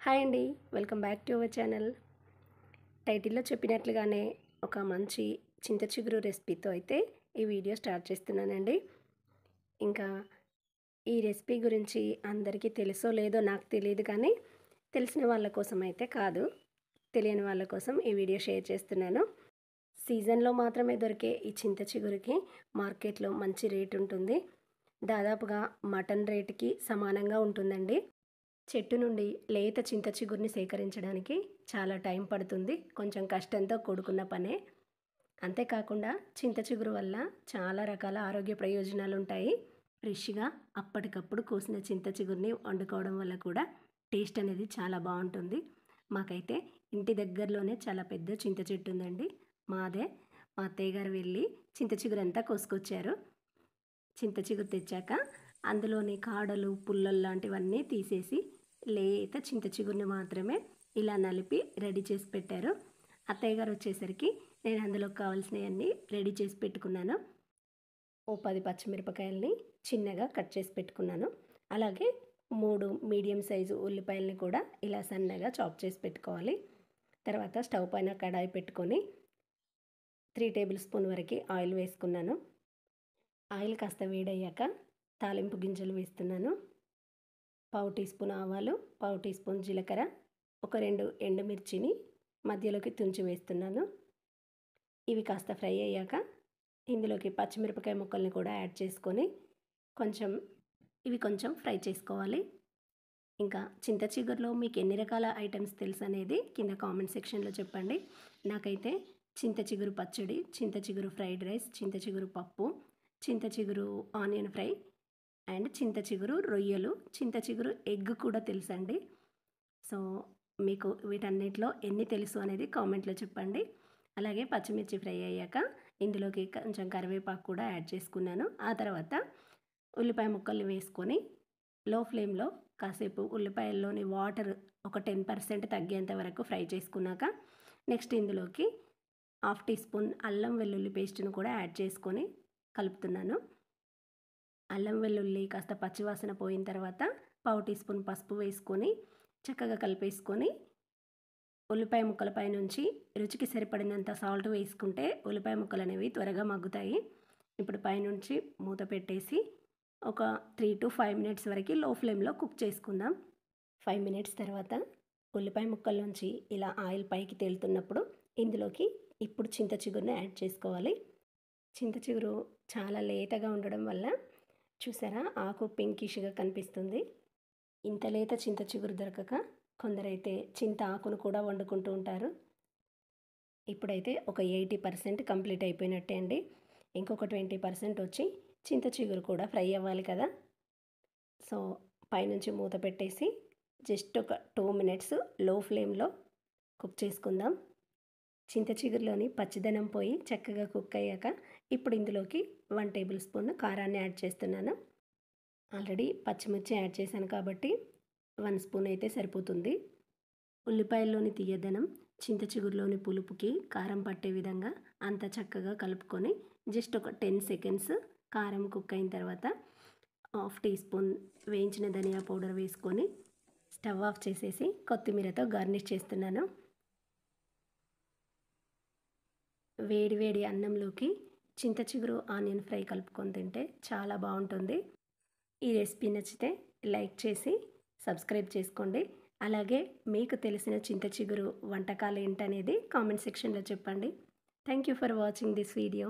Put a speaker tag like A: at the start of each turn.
A: Hi అండి, welcome back to our channel. టైటిల్లో చెప్పినట్లుగానే ఒక మంచి చింత చిగురు రెసిపీతో అయితే ఈ వీడియో స్టార్ట్ చేస్తున్నానండి. ఇంకా ఈ రెసిపీ గురించి అందరికీ తెలుసో లేదో నాకు తెలియదు, కానీ తెలిసిన వాళ్ళ కోసం అయితే కాదు, తెలియని వాళ్ళ కోసం ఈ వీడియో షేర్ చేస్తున్నాను. సీజన్లో మాత్రమే దొరికే ఈ చింత చిగురుకి మార్కెట్లో మంచి రేట్ ఉంటుంది. దాదాపుగా మటన్ రేటుకి సమానంగా ఉంటుందండి. చెట్టు నుండి లేత చింత చిగురిని సేకరించడానికి చాలా టైం పడుతుంది, కొంచెం కష్టంతో కూడుకున్న పనే. అంతేకాకుండా చింత చిగురు వల్ల చాలా రకాల ఆరోగ్య ప్రయోజనాలు ఉంటాయి. ఫ్రెష్గా అప్పటికప్పుడు కోసిన చింత చిగురిని వండుకోవడం వల్ల కూడా టేస్ట్ అనేది చాలా బాగుంటుంది. మాకైతే ఇంటి దగ్గరలోనే చాలా పెద్ద చింత చెట్టు ఉందండి. మాదే. మా అత్తయ్య గారు వెళ్ళి చింత చిగురు అంతా కోసుకొచ్చారు. చింత చిగురు తెచ్చాక అందులోని కాడలు పుల్లలు లాంటివన్నీ తీసేసి లేత చింత చిగురిని మాత్రమే ఇలా నలిపి రెడీ చేసి పెట్టారు. అత్తయ్య గారు వచ్చేసరికి నేను అందులో కావాల్సినవన్నీ రెడీ చేసి పెట్టుకున్నాను. ఓ 10 పచ్చిమిరపకాయలని చిన్నగా కట్ చేసి పెట్టుకున్నాను. అలాగే 3 మీడియం సైజు ఉల్లిపాయలని కూడా ఇలా సన్నగా చాప్ చేసి పెట్టుకోవాలి. తర్వాత స్టవ్ పైన కడాయి పెట్టుకొని 3 టేబుల్ స్పూన్ వరకు ఆయిల్ వేసుకున్నాను. ఆయిల్ కాస్త వేడయ్యాక తాలింపు గింజలు వేస్తున్నాను. పావు టీ స్పూన్ ఆవాలు, పావు టీ స్పూన్ జీలకర్ర, ఒక 2 ఎండుమిర్చిని మధ్యలోకి తుంచి వేస్తున్నాను. ఇవి కాస్త ఫ్రై అయ్యాక ఇందులోకి పచ్చిమిరపకాయ ముక్కల్ని కూడా యాడ్ చేసుకొని కొంచెం ఫ్రై చేసుకోవాలి. ఇంకా చింత చిగురులో మీకు ఎన్ని రకాల ఐటమ్స్ తెలుసు అనేది కింద కామెంట్ సెక్షన్లో చెప్పండి. నాకైతే చింత చిగురు పచ్చడి, చింత చిగురు ఫ్రైడ్ రైస్, చింత చిగురు పప్పు, చింత చిగురు ఆనియన్ ఫ్రై అండ్ చింత చిగురు రొయ్యలు, చింత చిగురు ఎగ్ కూడా తెలుసండి. సో మీకు వీటన్నిటిలో ఎన్ని తెలుసు అనేది కామెంట్లో చెప్పండి. అలాగే పచ్చిమిర్చి ఫ్రై అయ్యాక ఇందులోకి కొంచెం కరివేపాకు కూడా యాడ్ చేసుకున్నాను. ఆ తర్వాత ఉల్లిపాయ ముక్కల్ని వేసుకొని లో ఫ్లేమ్లో కాసేపు ఉల్లిపాయల్లోని వాటర్ ఒక 10% తగ్గేంత వరకు ఫ్రై చేసుకున్నాక నెక్స్ట్ ఇందులోకి హాఫ్ టీ స్పూన్ అల్లం వెల్లుల్లి పేస్ట్ను కూడా యాడ్ చేసుకొని కలుపుతున్నాను. అల్లం వెల్లుల్లి కాస్త పచ్చివాసన పోయిన తర్వాత పావు టీ స్పూన్ పసుపు వేసుకొని చక్కగా కలిపేసుకొని ఉల్లిపాయ ముక్కలపై నుంచి రుచికి సరిపడినంత సాల్ట్ వేసుకుంటే ఉల్లిపాయ ముక్కలు అనేవి త్వరగా మగ్గుతాయి. ఇప్పుడు పైనుంచి మూత పెట్టేసి ఒక 3 to 5 మినిట్స్ వరకు లో ఫ్లేమ్లో కుక్ చేసుకుందాం. 5 మినిట్స్ తర్వాత ఉల్లిపాయ ముక్కల నుంచి ఇలా ఆయిల్ పైకి తేలుతున్నప్పుడు ఇందులోకి ఇప్పుడు చింత చిగురుని యాడ్ చేసుకోవాలి. చింత చిగురు చాలా లేతగా ఉండడం వల్ల చూసారా ఆకు పింకిష్గా కనిపిస్తుంది. ఇంత లేత చింత చిగురు దొరకక కొందరైతే చింత ఆకును కూడా వండుకుంటూ ఉంటారు. ఇప్పుడైతే ఒక 80% కంప్లీట్ అయిపోయినట్టే అండి. ఇంకొక 20% వచ్చి చింత చిగురు కూడా ఫ్రై అవ్వాలి కదా. సో పైనుంచి మూత పెట్టేసి జస్ట్ ఒక 2 మినిట్స్ లో ఫ్లేమ్లో కుక్ చేసుకుందాం. చింత చిగురులోని పచ్చిదనం పోయి చక్కగా కుక్ అయ్యాక ఇప్పుడు ఇందులోకి 1 టేబుల్ స్పూన్ కారాన్ని యాడ్ చేస్తున్నాను. ఆల్రెడీ పచ్చిమిర్చి యాడ్ చేశాను కాబట్టి 1 స్పూన్ అయితే సరిపోతుంది. ఉల్లిపాయల్లోని తీయదనం చింత చిగురులోని పులుపుకి కారం పట్టే విధంగా అంత చక్కగా కలుపుకొని జస్ట్ ఒక 10 సెకండ్స్ కారం కుక్ అయిన తర్వాత హాఫ్ టీ స్పూన్ వేయించిన ధనియా పౌడర్ వేసుకొని స్టవ్ ఆఫ్ చేసేసి కొత్తిమీరతో గార్నిష్ చేస్తున్నాను. వేడి వేడి అన్నంలోకి చింత చిగురు ఆనియన్ ఫ్రై కలుపుకొని తింటే చాలా బాగుంటుంది. ఈ రెసిపీ నచ్చితే లైక్ చేసి సబ్స్క్రైబ్ చేసుకోండి. అలాగే మీకు తెలిసిన చింత చిగురు వంటకాలు ఏంటనేది కామెంట్ సెక్షన్లో చెప్పండి. Thank you for watching this video.